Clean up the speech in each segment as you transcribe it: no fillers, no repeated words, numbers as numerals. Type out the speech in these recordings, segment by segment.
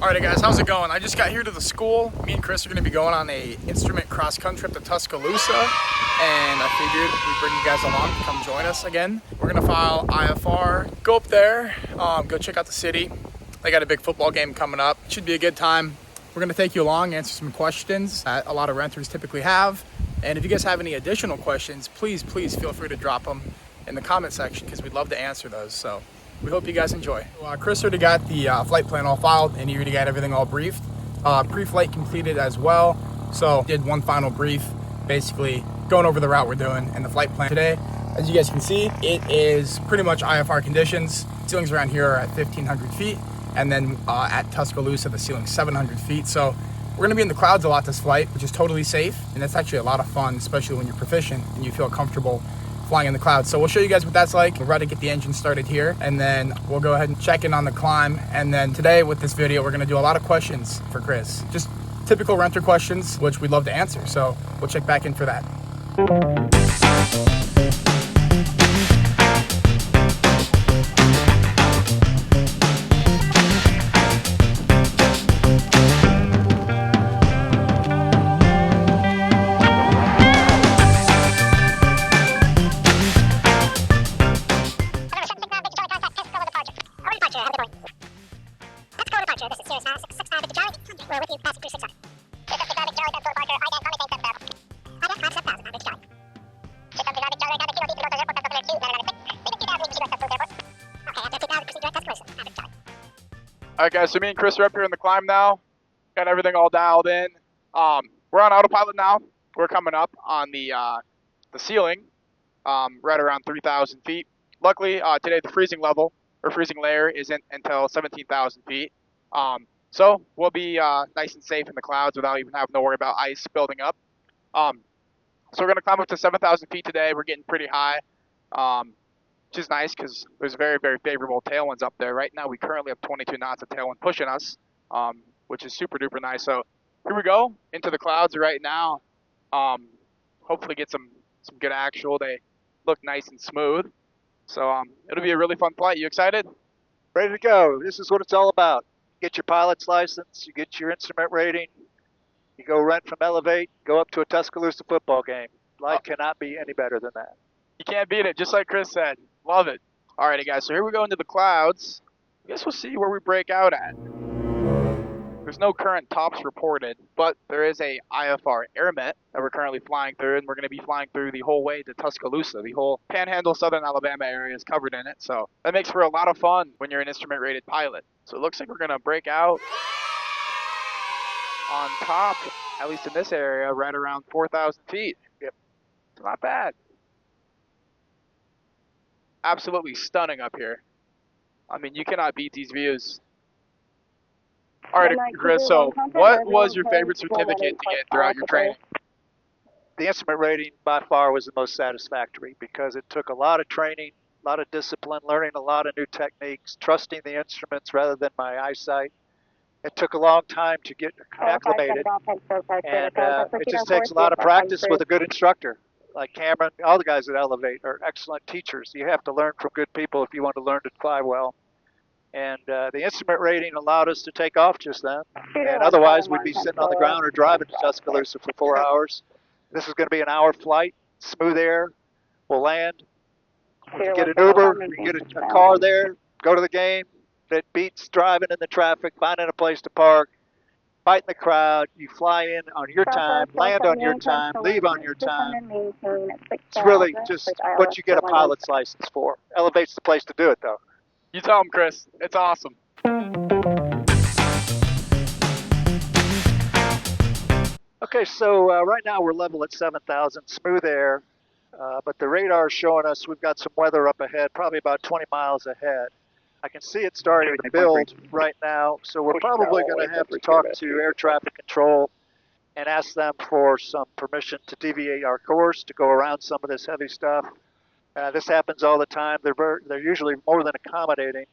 Alright guys, how's it going? I just got here to the school. Me and Chris are going to be going on a instrument cross-country trip to Tuscaloosa, and I figured we'd bring you guys along to come join us again. We're going to file IFR, go up there, go check out the city. They got a big football game coming up. It should be a good time. We're going to take you along, answer some questions that a lot of renters typically have. And if you guys have any additional questions, please feel free to drop them in the comment section because we'd love to answer those. So we hope you guys enjoy. Chris already got the flight plan all filed, and he already got everything all briefed. Pre-flight completed as well. So did one final brief, basically going over the route we're doing and the flight plan today. As you guys can see, it is pretty much IFR conditions. Ceilings around here are at 1,500 feet. And then at Tuscaloosa, the ceiling's 700 feet. So we're gonna be in the clouds a lot this flight, which is totally safe. And that's actually a lot of fun, especially when you're proficient and you feel comfortable flying in the clouds. So we'll show you guys what that's like. We're about to get the engine started here, and then we'll go ahead and check in on the climb. And then today with this video, we're gonna do a lot of questions for Chris. Just typical renter questions, which we'd love to answer. So we'll check back in for that. This is Cirrus G6 with Charlie. We're with you, passenger 6 Charlie. 6 Charlie, 10 Parker. I got comment 7 Bravo. I got 5 7,000, Charlie. 6 Charlie, I got the kilo deep to go to the airport, that's over there too. Then I got a 2,000 proceed direct airport. Okay, after 2,000 proceed direct Tuscaloosa, average Charlie. Alright guys, so me and Chris are up here in the climb now. Got everything all dialed in. We're on autopilot now. We're coming up on the ceiling, right around 3,000 feet. Luckily, today the freezing level, or freezing layer, isn't until 17,000 feet. So we'll be nice and safe in the clouds without even having to worry about ice building up. So we're going to climb up to 7,000 feet today. We're getting pretty high, which is nice because there's very favorable tailwinds up there. Right now we currently have 22 knots of tailwind pushing us, which is super duper nice. So here we go into the clouds right now. Hopefully get some good actual. They look nice and smooth. So it'll be a really fun flight. You excited? Ready to go. This is what it's all about. Get your pilot's license, you get your instrument rating, you go rent from ELEV8, go up to a Tuscaloosa football game. Life cannot be any better than that. You can't beat it, just like Chris said. Love it. Alrighty guys, so here we go into the clouds. I guess we'll see where we break out at. There's no current tops reported, but there is a IFR airmet that we're currently flying through, and we're going to be flying through the whole way to Tuscaloosa. The whole Panhandle, Southern Alabama area is covered in it, so that makes for a lot of fun when you're an instrument-rated pilot. So it looks like we're going to break out on top, at least in this area, right around 4,000 feet. Yep, it's not bad. Absolutely stunning up here. I mean, you cannot beat these views. All right, Chris, so what was your favorite certificate to get throughout your training? The instrument rating by far was the most satisfactory because it took a lot of training, a lot of discipline, learning a lot of new techniques, trusting the instruments rather than my eyesight. It took a long time to get acclimated, and it just takes a lot of practice with a good instructor. Like Cameron, all the guys at ELEV8 are excellent teachers. You have to learn from good people if you want to learn to fly well. And the instrument rating allowed us to take off just then. And otherwise, we'd be sitting on the ground or driving to Tuscaloosa for 4 hours. This is going to be an hour flight, smooth air. We'll land. We can get an Uber, we can get a car there, go to the game. It beats driving in the traffic, finding a place to park, fighting the crowd. You fly in on your time, land on your time, leave on your time. It's really just what you get a pilot's license for. ELEV8's the place to do it, though. You tell them, Chris. It's awesome. Okay, so right now we're level at 7,000, smooth air, but the radar is showing us we've got some weather up ahead, probably about 20 miles ahead. I can see it starting to build right now, so we're probably going to have to talk to air traffic control and ask them for some permission to deviate our course, to go around some of this heavy stuff. This happens all the time. They're usually more than accommodating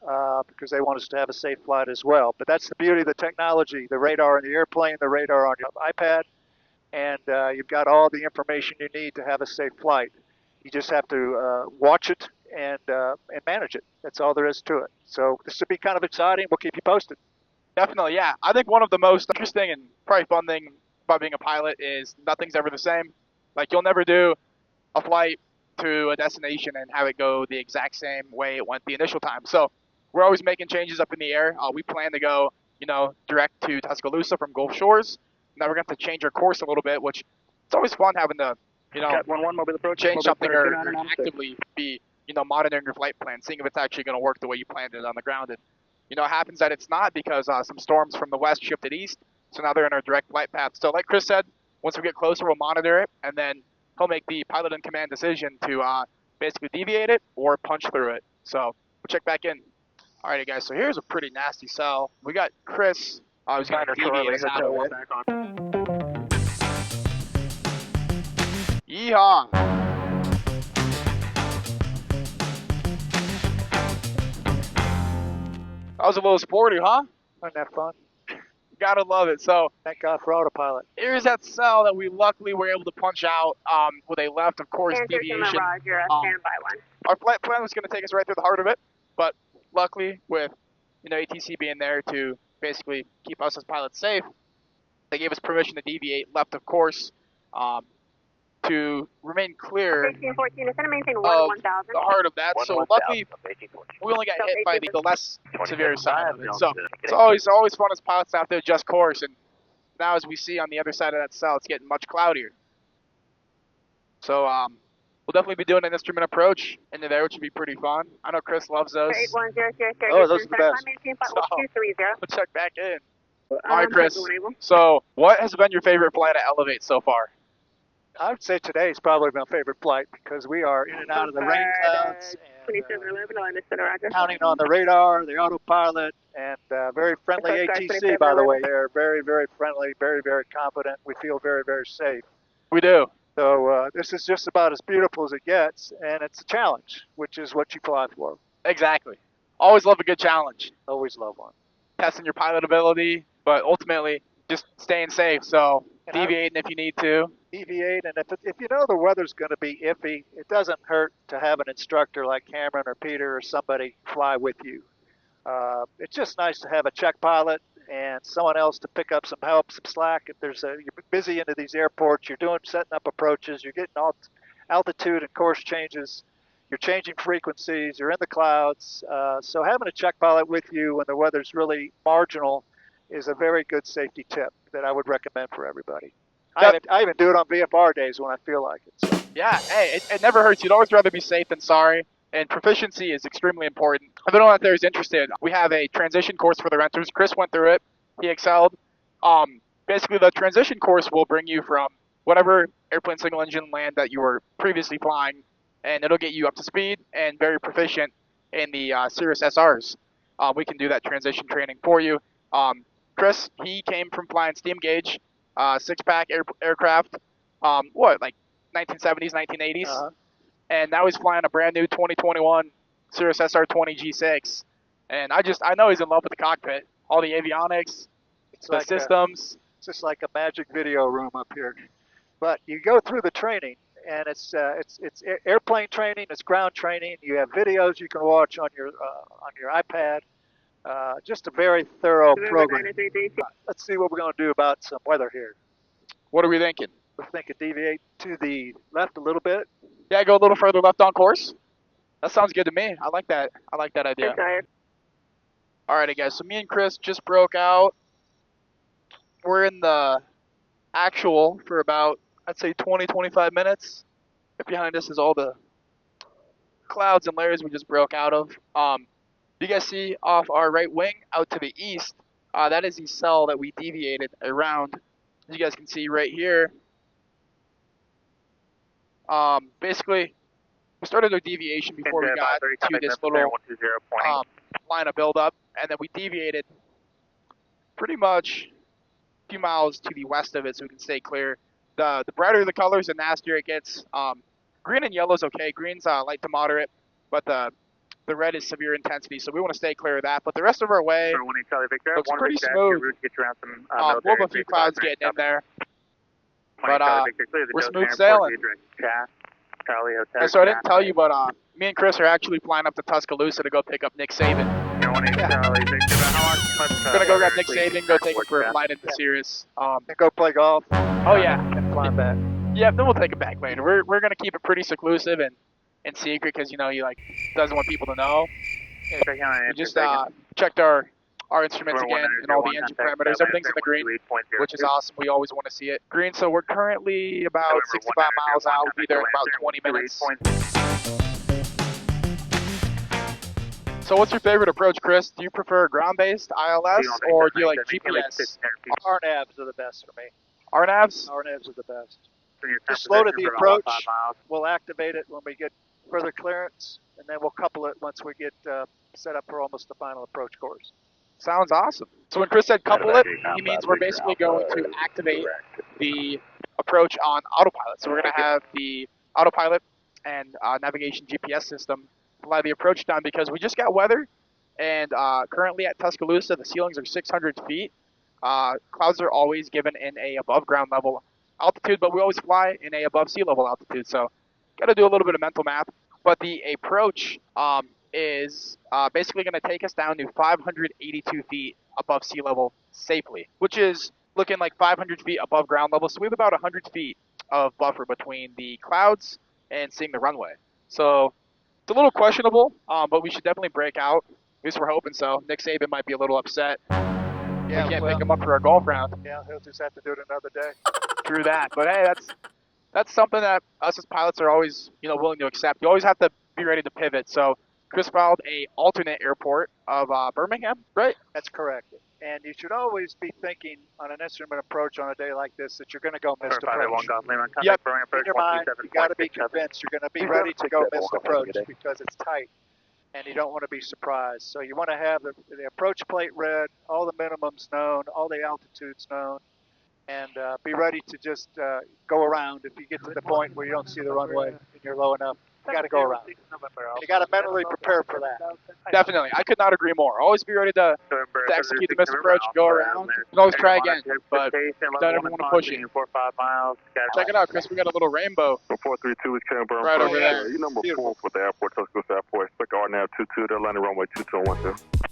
because they want us to have a safe flight as well. But that's the beauty of the technology, the radar in the airplane, the radar on your iPad, and you've got all the information you need to have a safe flight. You just have to watch it and manage it. That's all there is to it. So this should be kind of exciting. We'll keep you posted. Definitely, yeah. I think one of the most interesting and probably fun thing about being a pilot is nothing's ever the same. Like you'll never do a flight to a destination and have it go the exact same way it went the initial time. So we're always making changes up in the air. We plan to go, direct to Tuscaloosa from Gulf Shores. Now we're going to have to change our course a little bit, which it's always fun having to, Cat 1-1, mobile approach, change mobile something clear, or 2996. actively be, monitoring your flight plan, seeing if it's actually going to work the way you planned it on the ground. And, it happens that it's not because some storms from the west shifted east, so now they're in our direct flight path. So like Chris said, once we get closer, we'll monitor it, and then he'll make the pilot in command decision to basically deviate it or punch through it. So we'll check back in. Alrighty, guys. So here's a pretty nasty cell. We got Chris. Who's going to deviate us out of it. Yeehaw! That was a little sporty, huh? Wasn't that fun? Gotta love it. So Thank God for autopilot. here's that cell that we luckily were able to punch out with a left of course deviation. Roger, standby one. Our flight plan was going to take us right through the heart of it, but luckily with ATC being there to basically keep us as pilots safe, they gave us permission to deviate left of course to remain clear 1614, it's going to maintain of 1000. the heart of that. So luckily we only got hit by the less severe side of it. So it's always fun as pilots to have to adjust course, and now as we see on the other side of that cell, it's getting much cloudier. So we'll definitely be doing an instrument approach into there, which would be pretty fun. I know Chris loves those. 8100, Oh, those are the best. So, we'll check back in. All right, Chris. So what has been your favorite flight at ELEV8 so far? I would say today is probably my favorite flight because we are in and out of the rain clouds and 2711, counting on the radar, the autopilot, and very friendly ATC, by the way. They're very, very friendly, very, very confident. We feel very, very safe. We do. So this is just about as beautiful as it gets, and it's a challenge, which is what you fly for. Exactly. Always love a good challenge. Always love one. Testing your pilot ability, but ultimately just staying safe. So And deviating if you need to. Deviate, and if you know the weather's going to be iffy, it doesn't hurt to have an instructor like Cameron or Peter or somebody fly with you. It's just nice to have a check pilot and someone else to pick up some help, some slack. If you're busy into these airports, you're setting up approaches, you're getting altitude and course changes, you're changing frequencies, you're in the clouds. So having a check pilot with you when the weather's really marginal is a very good safety tip that I would recommend for everybody. I even do it on VFR days when I feel like it. So. Yeah, hey, it never hurts. You'd always rather be safe than sorry, and proficiency is extremely important. If anyone out there is interested, we have a transition course for the renters. Chris went through it. He excelled. Basically, the transition course will bring you from whatever airplane single engine land that you were previously flying, and it'll get you up to speed and very proficient in the Cirrus SRs. We can do that transition training for you. Chris, he came from flying steam gauge, six-pack aircraft, like 1970s, 1980s, and now he's flying a brand new 2021 Cirrus SR20 G6, and I know he's in love with the cockpit, all the avionics, the systems. It's just like a magic video room up here. But you go through the training, and it's airplane training, it's ground training. You have videos you can watch on your iPad. Just a very thorough program. Let's see what we're going to do about some weather here. What are we thinking? We're thinking deviate to the left a little bit. Yeah, go a little further left on course. That sounds good to me. I like that. I like that idea. Alrighty, guys. So me and Chris just broke out. We're in the actual for about, I'd say 20, 25 minutes. Right behind us is all the clouds and layers we just broke out of. You guys see off our right wing out to the east, that is the cell that we deviated around. As you guys can see right here. Basically, we started our deviation before we got to this little line of buildup, and then we deviated pretty much a few miles to the west of it so we can stay clear. The brighter the colors, the nastier it gets. Green and yellow is okay. Green's light to moderate, but the red is severe intensity, so we want to stay clear of that. But the rest of our way looks pretty smooth. We'll have a few clouds getting in there, but we're smooth sailing. And so I didn't tell you, but me and Chris are actually flying up to Tuscaloosa to go pick up Nick Saban. Gonna go grab Nick Saban, go take him for a flight into Cirrus. And go play golf Oh yeah, and fly back. yeah. Then we'll take him back later. We're gonna keep it pretty seclusive and secret because you know he like doesn't want people to know. We just checked our instruments again and all the engine parameters. Everything's in the green, which is awesome. We always want to see it green. So we're currently about 65 miles out. We'll be there in about 20 minutes. So what's your favorite approach, Chris? Do you prefer ground-based ILS or do you like GPS? RNAVs are the best for me. RNAVs? RNAVs are the best. Just loaded the approach. We'll activate it when we get further clearance, and then we'll couple it once we get set up for almost the final approach course. Sounds awesome. So when Chris said couple it, he means we're basically going to activate the approach on autopilot. So we're going to have the autopilot and navigation GPS system fly the approach down because we just got weather, and currently at Tuscaloosa the ceilings are 600 feet. Clouds are always given in a above ground level altitude, but we always fly in a above sea level altitude. So got to do a little bit of mental math. But the approach is basically going to take us down to 582 feet above sea level safely, which is looking like 500 feet above ground level. So we have about 100 feet of buffer between the clouds and seeing the runway. So it's a little questionable, but we should definitely break out. At least we're hoping so. Nick Saban might be a little upset. Yeah, we can't pick him up for our golf round. Yeah, he'll just have to do it another day. True that. But hey, that's something that us as pilots are always, willing to accept. You always have to be ready to pivot. So Chris filed a alternate airport of Birmingham, right? That's correct. And you should always be thinking on an instrument approach on a day like this that you're going to go missed approach. Yep. In your mind, you got to be convinced you're going to be ready to go missed approach because it's tight, and you don't want to be surprised. So you want to have the approach plate read, all the minimums known, all the altitudes known, and be ready to just go around if you get to the point where you don't see the runway and you're low enough. You got to go around. You got to mentally prepare for that. Definitely. I could not agree more. Always be ready to execute the missed approach, go around. You can always try again, but don't ever want to push it. Check it out, Chris. We got a little rainbow 432 is Canberra. right over there. You're number 4 for the airport, Tuscaloosa Airport. Expect RNAV 22, they're landing runway 2212.